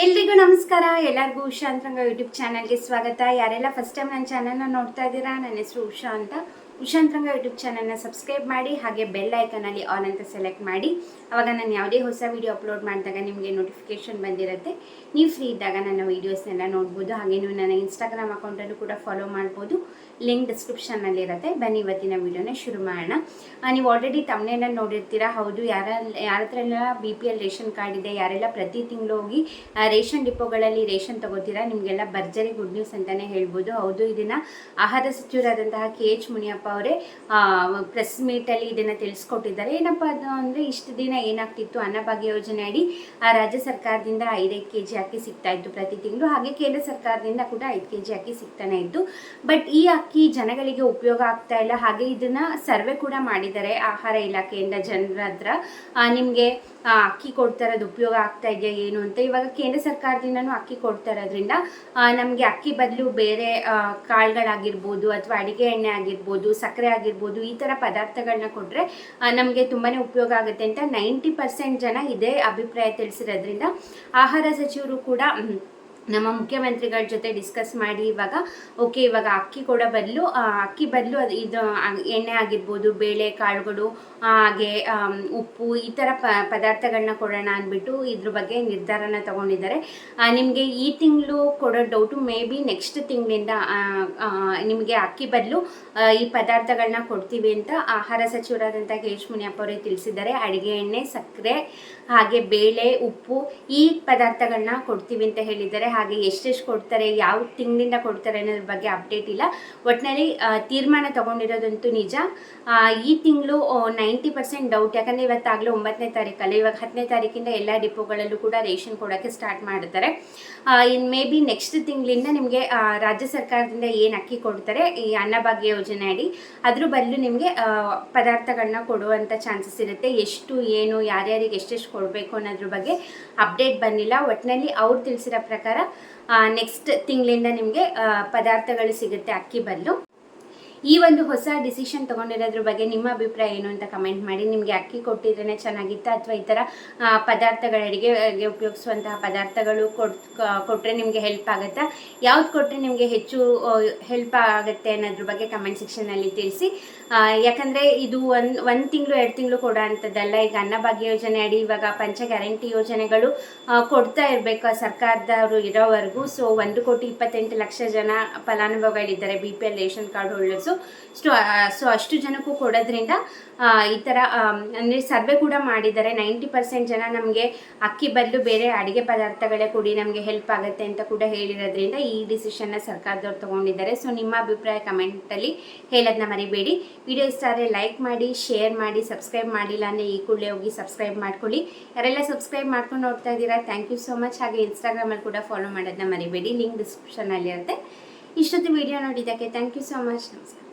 ಎಲ್ರಿಗೂ ನಮಸ್ಕಾರ. ಎಲ್ಲರಿಗೂ ಉಷಾ ಅಂತರಂಗ ಯೂಟ್ಯೂಬ್ ಚಾನಲ್ಗೆ ಸ್ವಾಗತ. ಯಾರೆಲ್ಲ ಫಸ್ಟ್ ಟೈಮ್ ನನ್ನ ಚಾನಲ್ನ ನೋಡ್ತಾ ಇದ್ದೀರಾ, ನನ್ನ ಹೆಸರು ಉಷಾ ಅಂತ. ಉಷಾ ಅಂತರಂಗ ಯೂಟ್ಯೂಬ್ ಚಾನಲ್ನ ಸಬ್ಸ್ಕ್ರೈಬ್ ಮಾಡಿ, ಹಾಗೆ ಬೆಲ್ ಐಕನಲ್ಲಿ ಆಲ್ ಅಂತ ಸೆಲೆಕ್ಟ್ ಮಾಡಿ. ಆವಾಗ ನಾನು ಯಾವುದೇ ಹೊಸ ವೀಡಿಯೋ ಅಪ್ಲೋಡ್ ಮಾಡಿದಾಗ ನಿಮಗೆ ನೋಟಿಫಿಕೇಶನ್ ಬಂದಿರುತ್ತೆ. ನೀವು ಫ್ರೀ ಇದ್ದಾಗ ನನ್ನ ವೀಡಿಯೋಸ್ನೆಲ್ಲ ನೋಡ್ಬೋದು. ಹಾಗೆ ನೀವು ನನ್ನ ಇನ್ಸ್ಟಾಗ್ರಾಮ್ ಅಕೌಂಟಲ್ಲೂ ಕೂಡ ಫಾಲೋ ಮಾಡ್ಬೋದು. ಲಿಂಕ್ ಡಿಸ್ಕ್ರಿಪ್ಷನ್ನಲ್ಲಿರುತ್ತೆ. ಬನ್ನಿ ಇವತ್ತಿನ ವೀಡಿಯೋನ ಶುರು ಮಾಡೋಣ. ನೀವು ಆಲ್ರೆಡಿ ತಮ್ಮನೇನ ನೋಡಿರ್ತೀರಾ. ಹೌದು, ಯಾರ ಹತ್ರ BPL ರೇಷನ್ ಕಾರ್ಡ್ ಇದೆ, ಯಾರೆಲ್ಲ ಪ್ರತಿ ತಿಂಗಳು ಹೋಗಿ ರೇಷನ್ ಡಿಪೋಗಳಲ್ಲಿ ರೇಷನ್ ತಗೋತೀರಾ, ನಿಮಗೆಲ್ಲ ಭರ್ಜರಿ ಗುಡ್ ನ್ಯೂಸ್ ಅಂತಲೇ ಹೇಳ್ಬೋದು. ಹೌದು, ಇದನ್ನು ಆಹಾರ ಸಚಿವರಾದಂತಹ KH ಮುನಿಯಪ್ಪ ಅವರೇ ಪ್ರೆಸ್ ಮೀಟಲ್ಲಿ ಇದನ್ನು ತಿಳಿಸ್ಕೊಟ್ಟಿದ್ದಾರೆ. ಏನಪ್ಪ ಅದು ಅಂದರೆ, ಇಷ್ಟು ದಿನ ಏನಾಗ್ತಿತ್ತು, ಅನ್ನಭಾಗ್ಯ ಯೋಜನೆ ಅಡಿ ರಾಜ್ಯ ಸರ್ಕಾರದಿಂದ 5 kg ಅಕ್ಕಿ ಸಿಗ್ತಾ ಇತ್ತು ಪ್ರತಿ ತಿಂಗಳು. ಹಾಗೆ ಕೇಂದ್ರ ಸರ್ಕಾರದಿಂದ ಕೂಡ 5 kg ಅಕ್ಕಿ ಸಿಗ್ತಾನೆ ಇತ್ತು. ಬಟ್ ಈ ಅಕ್ಕಿ ಜನಗಳಿಗೆ ಉಪಯೋಗ ಆಗ್ತಾ ಇಲ್ಲ. ಹಾಗೆ ಇದನ್ನು ಸರ್ವೆ ಕೂಡ ಮಾಡಿದ್ದಾರೆ ಆಹಾರ ಇಲಾಖೆಯಿಂದ. ಜನರ ಹತ್ರ ನಿಮಗೆ ಅಕ್ಕಿ ಕೊಡ್ತಾ ಇರೋದು ಉಪಯೋಗ ಆಗ್ತಾ ಇದೆಯಾ ಏನು ಅಂತ. ಇವಾಗ ಕೇಂದ್ರ ಸರ್ಕಾರದಿಂದನೂ ಅಕ್ಕಿ ಕೊಡ್ತಾ ಇರೋದ್ರಿಂದ ನಮಗೆ ಅಕ್ಕಿ ಬದಲು ಬೇರೆ ಕಾಳುಗಳಾಗಿರ್ಬೋದು, ಅಥವಾ ಅಡಿಗೆ ಎಣ್ಣೆ ಆಗಿರ್ಬೋದು, ಸಕ್ಕರೆ ಆಗಿರ್ಬೋದು, ಈ ಥರ ಪದಾರ್ಥಗಳನ್ನ ಕೊಟ್ಟರೆ ನಮಗೆ ತುಂಬಾ ಉಪಯೋಗ ಆಗುತ್ತೆ ಅಂತ 90% ಜನ ಇದೇ ಅಭಿಪ್ರಾಯ ತಿಳಿಸಿರೋದ್ರಿಂದ ಆಹಾರ ಸಚಿವರು ಕೂಡ ನಮ್ಮ ಮುಖ್ಯಮಂತ್ರಿಗಳ ಜೊತೆ ಡಿಸ್ಕಸ್ ಮಾಡಿ ಇವಾಗ ಅಕ್ಕಿ ಕೊಡೋ ಬದಲು ಅದು ಇದು ಎಣ್ಣೆ ಆಗಿರ್ಬೋದು, ಬೇಳೆ ಕಾಳುಗಳು, ಹಾಗೆ ಉಪ್ಪು, ಈ ಥರ ಪದಾರ್ಥಗಳನ್ನ ಕೊಡೋಣ ಅಂದ್ಬಿಟ್ಟು ಇದ್ರ ಬಗ್ಗೆ ನಿರ್ಧಾರನ ತಗೊಂಡಿದ್ದಾರೆ. ನಿಮಗೆ ಈ ತಿಂಗಳು ಕೊಡೋ ಡೌಟು, ಮೇ ಬಿ ನೆಕ್ಸ್ಟ್ ತಿಂಗಳಿಂದ ನಿಮಗೆ ಅಕ್ಕಿ ಬದಲು ಈ ಪದಾರ್ಥಗಳನ್ನ ಕೊಡ್ತೀವಿ ಅಂತ ಆಹಾರ ಸಚಿವರಾದಂಥ KH ಮುನಿಯಪ್ಪ ಅವರೇ ತಿಳಿಸಿದ್ದಾರೆ. ಅಡುಗೆ ಎಣ್ಣೆ, ಸಕ್ಕರೆ, ಹಾಗೆ ಬೇಳೆ, ಉಪ್ಪು, ಈ ಪದಾರ್ಥಗಳನ್ನ ಕೊಡ್ತೀವಿ ಅಂತ ಹೇಳಿದ್ದಾರೆ. ಹಾಗೆ ಎಷ್ಟೆಷ್ಟು ಕೊಡ್ತಾರೆ, ಯಾವ ತಿಂಗಳಿಂದ ಕೊಡ್ತಾರೆ ಅನ್ನೋದ್ರ ಬಗ್ಗೆ ಅಪ್ಡೇಟ್ ಇಲ್ಲ. ಒಟ್ಟಿನಲ್ಲಿ ತೀರ್ಮಾನ ತಗೊಂಡಿರೋದಂತೂ ನಿಜ. ಈ ತಿಂಗಳು 90% ಡೌಟ್. ಯಾಕಂದರೆ ಇವತ್ತಾಗಲೂ 9ನೇ ತಾರೀಕಲ್ಲ, ಇವಾಗ 10ನೇ ತಾರೀಕಿಂದ ಎಲ್ಲ ಡಿಪೋಗಳಲ್ಲೂ ಕೂಡ ರೇಷನ್ ಕೊಡೋಕ್ಕೆ ಸ್ಟಾರ್ಟ್ ಮಾಡ್ತಾರೆ. ಮೇ ಬಿ ನೆಕ್ಸ್ಟ್ ತಿಂಗಳಿಂದ ನಿಮಗೆ ರಾಜ್ಯ ಸರ್ಕಾರದಿಂದ ಏನು ಅಕ್ಕಿ ಕೊಡ್ತಾರೆ ಈ ಅನ್ನಭಾಗ್ಯ ಯೋಜನೆ ಅಡಿ, ಅದ್ರ ಬದಲು ನಿಮಗೆ ಪದಾರ್ಥಗಳನ್ನ ಕೊಡುವಂಥ ಚಾನ್ಸಸ್ ಇರುತ್ತೆ. ಎಷ್ಟು ಏನು ಯಾರ್ಯಾರಿಗೆ ಎಷ್ಟೆಷ್ಟು ಕೊಡಬೇಕು ಅನ್ನೋದ್ರ ಬಗ್ಗೆ ಅಪ್ಡೇಟ್ ಬಂದಿಲ್ಲ. ಒಟ್ಟಿನಲ್ಲಿ ಅವ್ರು ತಿಳಿಸಿರೋ ಪ್ರಕಾರ ನೆಕ್ಸ್ಟ್ ತಿಂಗಳಿಂದ ನಿಮಗೆ ಪದಾರ್ಥಗಳು ಸಿಗುತ್ತೆ ಅಕ್ಕಿ ಬದಲು. ಈ ಒಂದು ಹೊಸ ಡಿಸಿಷನ್ ತೊಗೊಂಡಿರೋದ್ರ ಬಗ್ಗೆ ನಿಮ್ಮ ಅಭಿಪ್ರಾಯ ಏನು ಅಂತ ಕಮೆಂಟ್ ಮಾಡಿ. ನಿಮಗೆ ಅಕ್ಕಿ ಕೊಟ್ಟಿದ್ರೇ ಚೆನ್ನಾಗಿತ್ತಾ, ಅಥವಾ ಈ ಥರ ಪದಾರ್ಥಗಳು, ಅಡುಗೆಗೆ ಉಪಯೋಗಿಸುವಂತಹ ಪದಾರ್ಥಗಳು ಕೊಟ್ಟರೆ ನಿಮಗೆ ಹೆಲ್ಪ್ ಆಗುತ್ತಾ, ಯಾವ್ದು ಕೊಟ್ಟರೆ ನಿಮಗೆ ಹೆಚ್ಚು ಹೆಲ್ಪ್ ಆಗುತ್ತೆ ಅನ್ನೋದ್ರ ಬಗ್ಗೆ ಕಮೆಂಟ್ ಸೆಕ್ಷನಲ್ಲಿ ತಿಳಿಸಿ. ಯಾಕಂದರೆ ಇದು ಒಂದು ತಿಂಗಳು 2 ತಿಂಗಳು ಕೊಡೋ ಅಂಥದ್ದಲ್ಲ. ಈಗ ಅನ್ನಭಾಗ್ಯ ಯೋಜನೆ ಅಡಿ ಇವಾಗ ಪಂಚ ಗ್ಯಾರಂಟಿ ಯೋಜನೆಗಳು ಕೊಡ್ತಾ ಇರಬೇಕು ಸರ್ಕಾರದವರು ಇರೋವರೆಗೂ. ಸೊ 1,28,00,000 ಜನ ಫಲಾನುಭವಿಗಳಿದ್ದಾರೆ BPL ration card holders. So ಅಷ್ಟು ಜನಕ್ಕೂ ಕೊಡೋದ್ರಿಂದ ಈ ಥರ ಅಂದರೆ ಸರ್ವೆ ಕೂಡ ಮಾಡಿದ್ದಾರೆ. 90% ಜನ ನಮಗೆ ಅಕ್ಕಿ ಬದಲು ಬೇರೆ ಅಡುಗೆ ಪದಾರ್ಥಗಳೇ ಕೊಡಿ, ನಮಗೆ ಹೆಲ್ಪ್ ಆಗುತ್ತೆ ಅಂತ ಕೂಡ ಹೇಳಿರೋದ್ರಿಂದ ಈ ಡಿಸಿಷನ್ನ ಸರ್ಕಾರದವ್ರು ತೊಗೊಂಡಿದ್ದಾರೆ. ಸೊ ನಿಮ್ಮ ಅಭಿಪ್ರಾಯ ಕಮೆಂಟಲ್ಲಿ ಹೇಳೋದನ್ನ ಮರಿಬೇಡಿ. ವಿಡಿಯೋ ಇಷ್ಟ ಆದರೆ ಲೈಕ್ ಮಾಡಿ, ಶೇರ್ ಮಾಡಿ, ಸಬ್ಸ್ಕ್ರೈಬ್ ಮಾಡಿಲ್ಲ ಅಂದರೆ ಈ ಕೂಡಲೇ ಹೋಗಿ ಸಬ್ಸ್ಕ್ರೈಬ್ ಮಾಡ್ಕೊಳ್ಳಿ. ಯಾರೆಲ್ಲ ಸಬ್ಸ್ಕ್ರೈಬ್ ಮಾಡ್ಕೊಂಡು ನೋಡ್ತಾ ಇದ್ದೀರಾ, ಥ್ಯಾಂಕ್ ಯು ಸೋ ಮಚ್. ಹಾಗೆ ಇನ್ಸ್ಟಾಗ್ರಾಮಲ್ಲಿ ಕೂಡ ಫಾಲೋ ಮಾಡೋದನ್ನ ಮರಿಬೇಡಿ, ಲಿಂಕ್ ಡಿಸ್ಕ್ರಿಪ್ಷನಲ್ಲಿ ಇರುತ್ತೆ. ಇಷ್ಟೊತ್ತು ವಿಡಿಯೋ ನೋಡಿದ್ದಕ್ಕೆ ಥ್ಯಾಂಕ್ ಯು ಸೋ ಮಚ್. ನಮಸ್ಕಾರ.